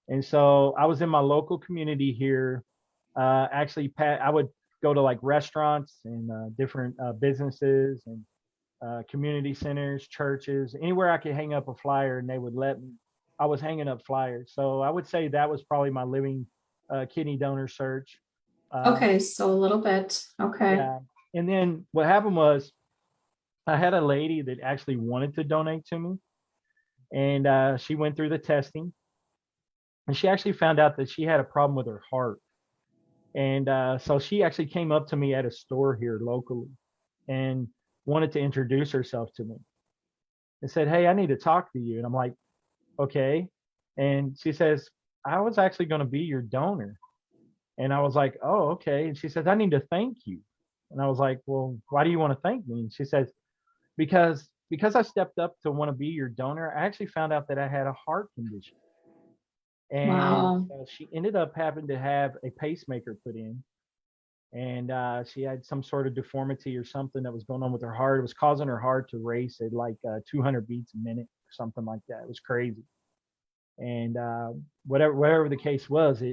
And so I was in my local community here. Actually, I would go to like restaurants and different businesses and community centers, churches, anywhere I could hang up a flyer and they would let me. I was hanging up flyers. So I would say that was probably my living kidney donor search. Uh, Okay, so a little bit. Okay. yeah. And then what happened was I had a lady that actually wanted to donate to me, and she went through the testing, and she actually found out that she had a problem with her heart. And so she actually came up to me at a store here locally and wanted to introduce herself to me and said, "Hey, I need to talk to you." And I'm like, "Okay." And she says, "I was actually going to be your donor." And I was like, "Oh, okay." And she says, "I need to thank you." And I was like, "Well, why do you want to thank me?" And she says, because I stepped up to want to be your donor, I actually found out that I had a heart condition. And Wow. she ended up having to have a pacemaker put in. And she had some sort of deformity or something that was going on with her heart. It was causing her heart to race at like 200 beats a minute or something like that. It was crazy. And whatever the case was,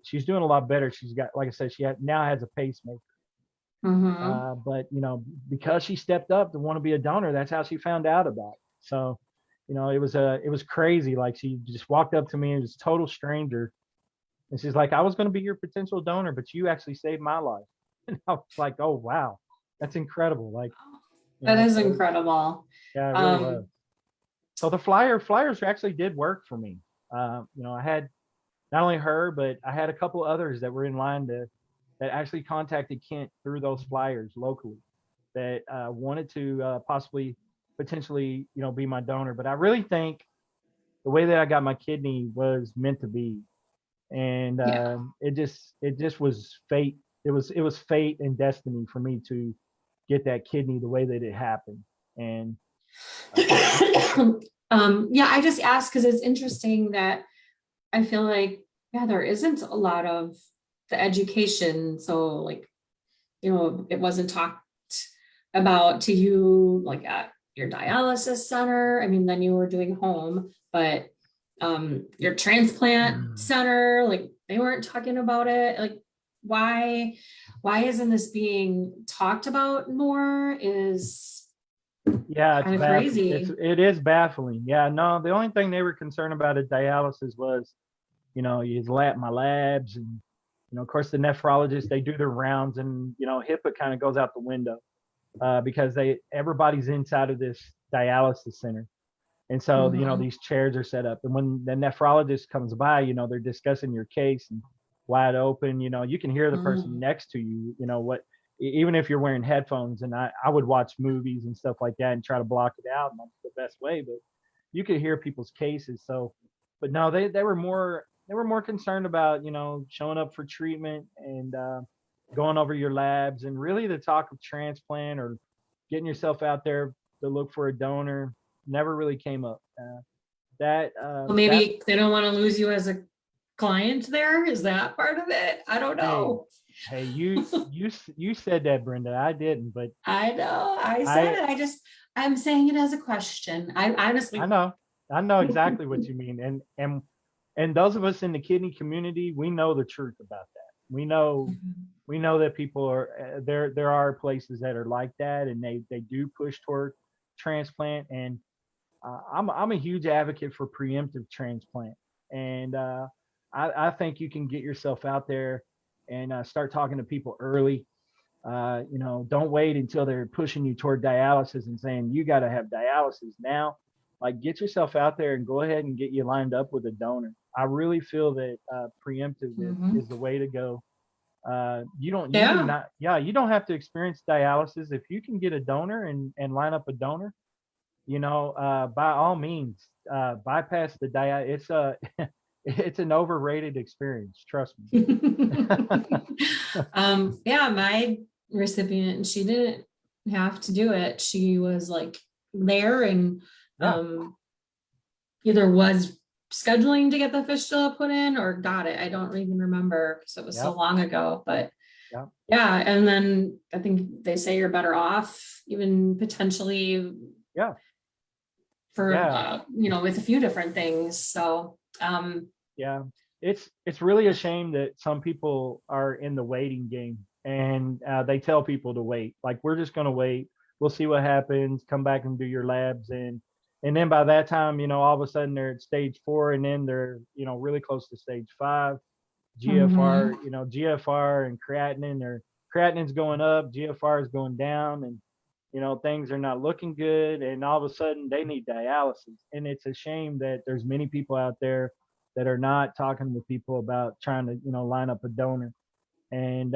she's doing a lot better. She's got, like I said, now has a pacemaker. Mm-hmm. But because she stepped up to want to be a donor, that's how she found out about it. So, it was crazy. Like she just walked up to me and was a total stranger, and she's like, "I was going to be your potential donor, but you actually saved my life." And I was like, "Oh wow, that's incredible!" Like, That is so incredible. yeah, it really was. Um, So the flyers actually did work for me. I had not only her, but I had a couple others that were in line that actually contacted Kent through those flyers locally that wanted to possibly potentially be my donor. But I really think the way that I got my kidney was meant to be, and yeah. it just was fate. It was fate and destiny for me to get that kidney the way that it happened. And Yeah, I just asked because it's interesting that I feel like, yeah, there isn't a lot of the education. So like, it wasn't talked about to you like at your dialysis center. I mean, then you were doing home, but your transplant center, like they weren't talking about it. Like, why isn't this being talked about more is yeah, it's kind of baffling. crazy. It is baffling. Yeah, no, the only thing they were concerned about at dialysis was my labs, and of course the nephrologists, they do their rounds, and HIPAA kind of goes out the window because everybody's inside of this dialysis center. And so, Mhm. these chairs are set up. And when the nephrologist comes by, they're discussing your case and wide open, you can hear the person Mm. next to you, even if you're wearing headphones. And I would watch movies and stuff like that and try to block it out. And that's the best way. But you could hear people's cases. So, but no, they were more concerned about, showing up for treatment and going over your labs, and really the talk of transplant or getting yourself out there to look for a donor never really came up. Well, That maybe they don't want to lose you as a client there. Is that part of it? I don't hey, know. hey, you said that, Brenda. I didn't, but I know. I said I it. I'm saying it as a question. I I honestly. know I know exactly what you mean, and those of us in the kidney community, we know the truth about that. We know that people are there are places that are like that, and they do push toward transplant. And I'm a huge advocate for preemptive transplant, and I think you can get yourself out there and start talking to people early. Don't wait until they're pushing you toward dialysis and saying you got to have dialysis now. like get yourself out there and go ahead and get you lined up with a donor. I really feel that preemptive Mhm. is the way to go. You do Yeah. not, yeah, you don't have to experience dialysis. If you can get a donor and line up a donor, by all means, bypass the It's a, it's an overrated experience. Trust me. Yeah, my recipient, she didn't have to do it. She was like there and Yeah, either was scheduling to get the fistula put in or got it. I don't even remember because it was so yeah, long ago. But yeah, yeah, and then I think they say you're better off even potentially yeah, for yeah, with a few different things. So yeah. It's really a shame that some people are in the waiting game and they tell people to wait. Like we're just going to wait. We'll see what happens. Come back and do your labs, and then by that time, all of a sudden they're at stage 4, and then they're really close to stage 5. mhm. GFR and creatinine's going up, GFR is going down, and things are not looking good, and all of a sudden they need dialysis. And it's a shame that there's many people out there that are not talking with people about trying to line up a donor. And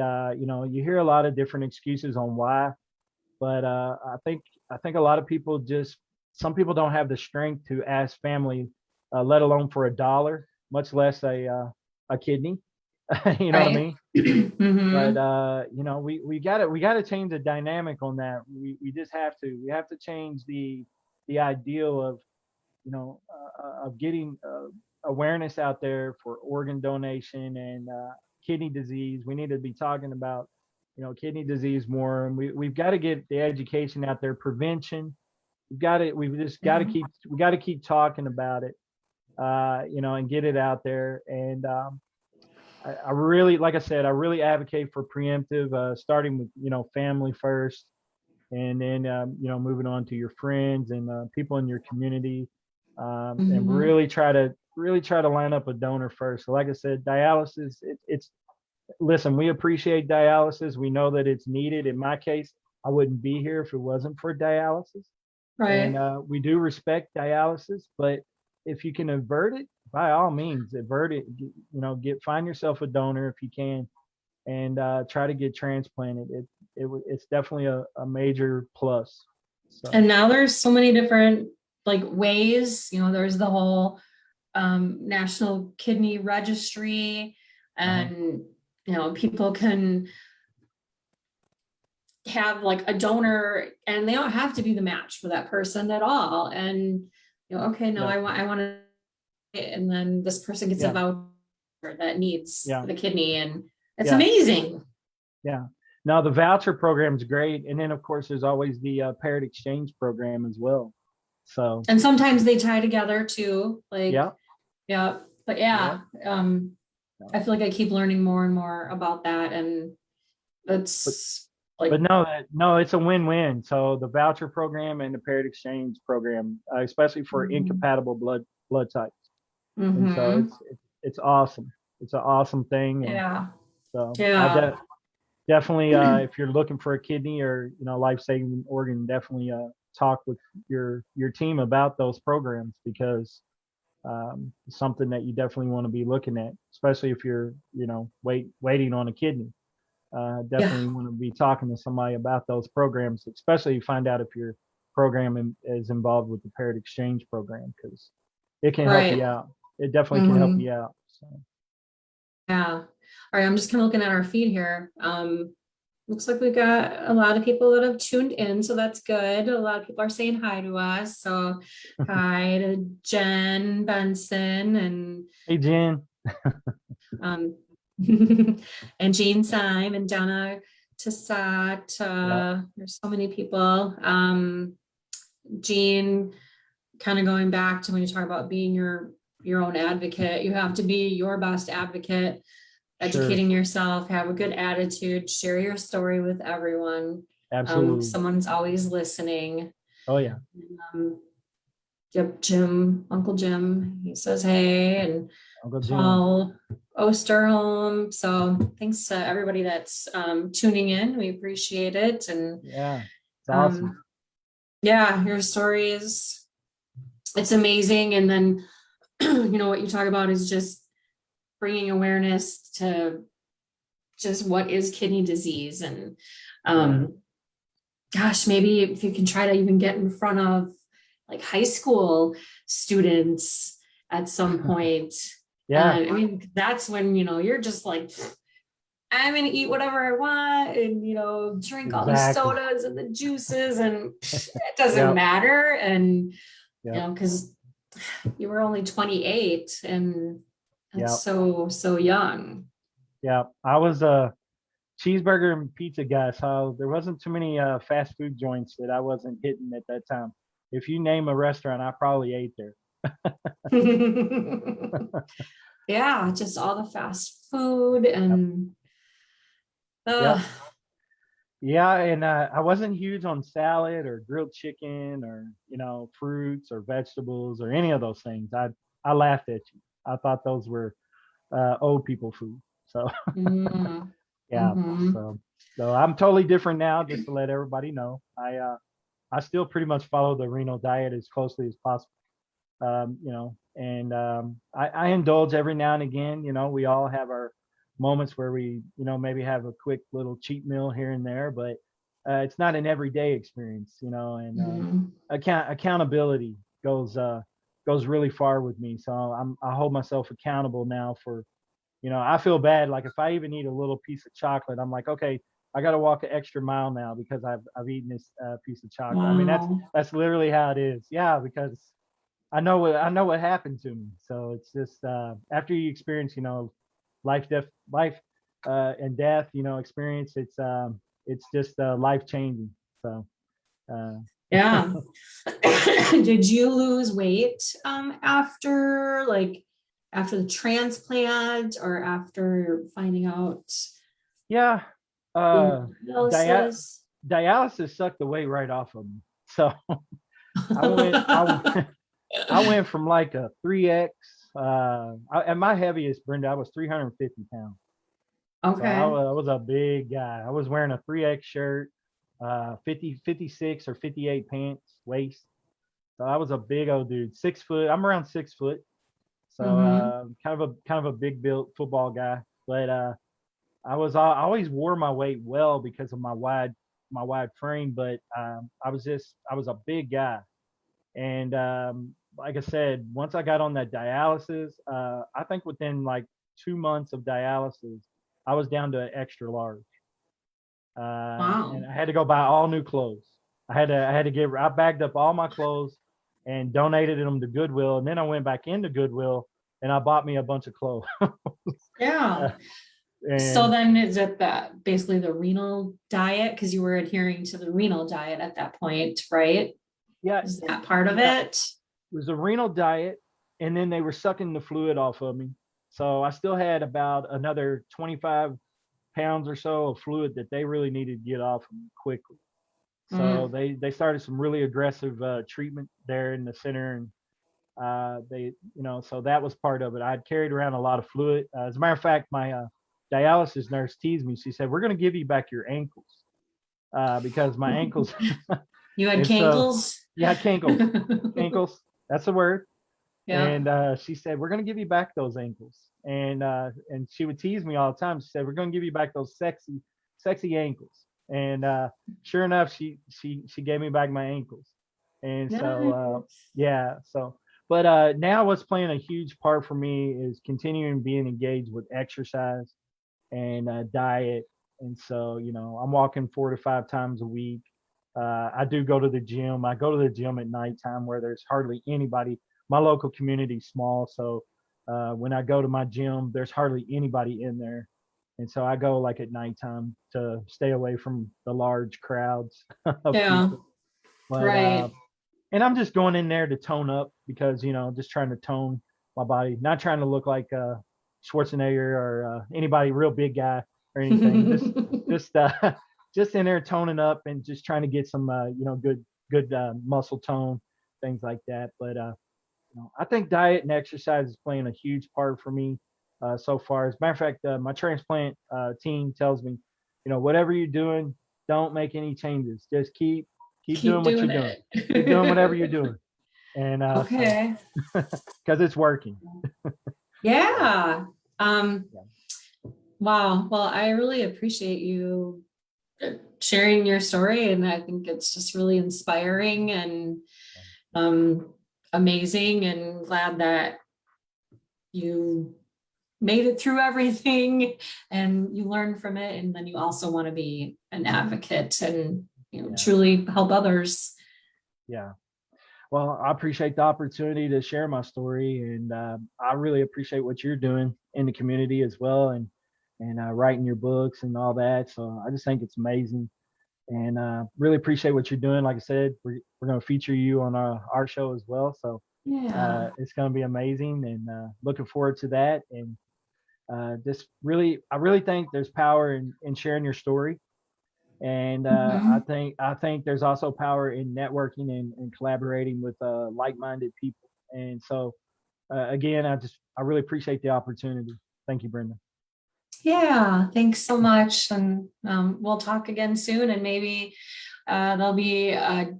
you hear a lot of different excuses on why, but I think a lot of people just some people don't have the strength to ask family, let alone for $1, much less a kidney. You know what I Right. mean? But Hmm. we gotta change the dynamic on that. We just have to. We have to change the ideal of getting awareness out there for organ donation and kidney disease. We need to be talking about kidney disease more, and we've got to get the education out there. Prevention. We've just got to Yeah. keep talking about it. And get it out there. And I really, like I said, I really advocate for preemptive, starting with family first, and then moving on to your friends and people in your community, and Hmm. really try to line up a donor first. So like I said, dialysis, it's listen, we appreciate dialysis. We know that it's needed. In my case, I wouldn't be here if it wasn't for dialysis, and Right. we do respect dialysis. But if you can avert it, by all means, avert it. Find yourself a donor if you can, and try to get transplanted. It's definitely a major plus. So And now there's so many different like ways, there's the whole National Kidney Registry, uh-huh. and people can have like a donor and they don't have to be the match for that person at all. And okay, no, Yeah, I want to, and then this person gets a yeah, voucher that needs yeah, the kidney, and it's yeah, amazing. yeah. Now the voucher program is great, and then of course there's always the paired exchange program as well. So And sometimes they tie together too, like yeah, yeah, but yeah. yeah, Yeah. I feel like I keep learning more and more about that, and But that's but like no, it's a win-win. So the voucher program and the paired exchange program, especially for mhm. incompatible blood types. And so Mhm. it's awesome. It's an awesome thing. And Yeah, so yeah, definitely, if you're looking for a kidney or life-saving organ, definitely talk with your team about those programs, because it's something that you definitely want to be looking at, especially if you're waiting on a kidney. yeah, Definitely want to be talking to somebody about those programs, especially find out if your program is involved with the paired exchange program, because it can help you right. out. It definitely can help Mhm. you out. So, Yeah. All right, I'm just kind of looking at our feed here. Looks like we got a lot of people that have tuned in, so that's good. A lot of people are saying hi to us. So hi to Jen Benson and hey, Jen. um and Jean Syme and Donna Tassat. Yeah, There's so many people. Jean, kind of going back to when you talk about being your own advocate, you have to be your best advocate, sure. educating yourself, have a good attitude, share your story with everyone. Absolutely. Someone's always listening. Oh, yeah. Um, yep, Jim, Uncle Jim, he says hey, and Uncle Jim. Paul Osterholm. So thanks to everybody that's tuning in. We appreciate it. And Yeah. It's awesome. um, yeah, your stories it's amazing. And then, what you talk about is just bringing awareness to just what is kidney disease. And gosh, maybe if you can try to even get in front of like high school students at some point. Yeah, I mean, that's when, you're just like, I'm gonna eat whatever I want and drink all these exactly. sodas and the juices and it doesn't Yep, matter. And yep, because you were only 28 and that's yep, so young. yep. I was a cheeseburger and pizza guy, so there wasn't too many fast food joints that I wasn't hitting at that time. If you name a restaurant, I probably ate there. Yeah, just all the fast food Yep, and yep. uh Yeah, and I wasn't huge on salad or grilled chicken or fruits or vegetables or any of those things. I laughed at you. I thought those were old people food. So mm, yeah, mhm. so I'm totally different now. Just to let everybody know, I still pretty much follow the renal diet as closely as possible. And I indulge every now and again. We all have our moments where we, maybe have a quick little cheat meal here and there, but it's not an everyday experience, and Mhm. accountability goes really far with me. So I hold myself accountable now for, I feel bad. Like if I even eat a little piece of chocolate, I'm like, okay, I got to walk an extra mile now because I've eaten this piece of chocolate. I mean, Wow. that's literally how it is. Yeah, because I know what happened to me. So it's just after you experience, life and death, experience. It's just life changing. So uh, Yeah. Did you lose weight after the transplant or after finding out yeah, uh, dia- dialysis? dialysis sucked the weight right off of me. So I went I went I went from like a 3x. At my heaviest, Brenda, I was 350 pounds. So Okay. I was a big guy. I was wearing a 3X shirt, 56 or 58 pants, waist. So I was a big old dude, 6 foot. I'm around 6 foot. So Mm-hmm. kind of a big built football guy. But I always wore my weight well because of my wide frame. But I was a big guy. And like I said, once I got on that dialysis, I think within like 2 months of dialysis, I was down to an extra large. And Wow. I had to go buy all new clothes. I bagged up all my clothes and donated them to Goodwill. And then I went back into Goodwill and I bought me a bunch of clothes. Yeah. So And then is it that basically the renal diet? Because you were adhering to the renal diet at that point, right? yeah, Is that part of yeah, it? it was a renal diet. And then they were sucking the fluid off of me. So I still had about another 25 pounds or so of fluid that they really needed to get off of me quickly. So Mm. they started some really aggressive treatment there in the center, and so that was part of it. I'd carried around a lot of fluid. As a matter of fact, my dialysis nurse teased me. She said, "We're going to give you back your ankles because my ankles." You had And so, cankles? yeah, cankles. That's the word. Yeah. And she said, "We're going to give you back those ankles." And she would tease me all the time. She said, "We're going to give you back those sexy ankles." And sure enough, she gave me back my ankles. And so Nice. yeah, so but now what's playing a huge part for me is continuing being engaged with exercise and diet. And so I'm walking 4 to 5 times a week. I do go to the gym. I go to the gym at nighttime where there's hardly anybody. My local community's small, so when I go to my gym, there's hardly anybody in there. And so I go like at nighttime to stay away from the large crowds of Yeah. people. But Right. and I'm just going in there to tone up because just trying to tone my body, not trying to look like Schwarzenegger or anybody real big guy or anything. Just just in there toning up and just trying to get some good muscle tone, things like that. But I think diet and exercise is playing a huge part for me so far. As a matter of fact, my transplant team tells me, whatever you're doing, don't make any changes. Just keep Keep doing what doing you're doing. it. Keep doing whatever you're doing. And Okay. because it's working. Yeah. Yeah. Wow. Well, I really appreciate you sharing your story, and I think it's just really inspiring and amazing, and glad that you made it through everything and you learned from it, and then you also want to be an advocate and Yeah. truly help others. Yeah. Well, I appreciate the opportunity to share my story, and I really appreciate what you're doing in the community as well, and writing your books and all that. So I just think it's amazing, and really appreciate what you're doing. Like I said, we're going to feature you on our show as well. So Yeah. it's going to be amazing, and looking forward to that. And I really think there's power in sharing your story. And Mhm. I think there's also power in networking and collaborating with like-minded people. And so again, I really appreciate the opportunity. Thank you, Brenda. Yeah, thanks so much. And we'll talk again soon, and maybe there'll be a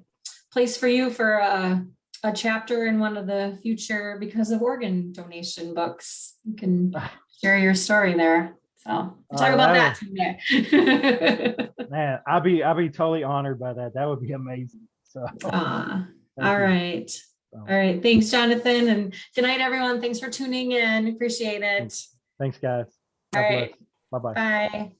place for you for a chapter in one of the future Because of Organ donation books. You can share your story there. So we'll talk about that someday. Man, I'll be totally honored by that. That would be amazing. So All thank you. right. So, All right. Thanks, Jonathan. And good night, everyone. Thanks for tuning in. Appreciate it. thanks, guys. All God bless. right. Bye bye. Bye.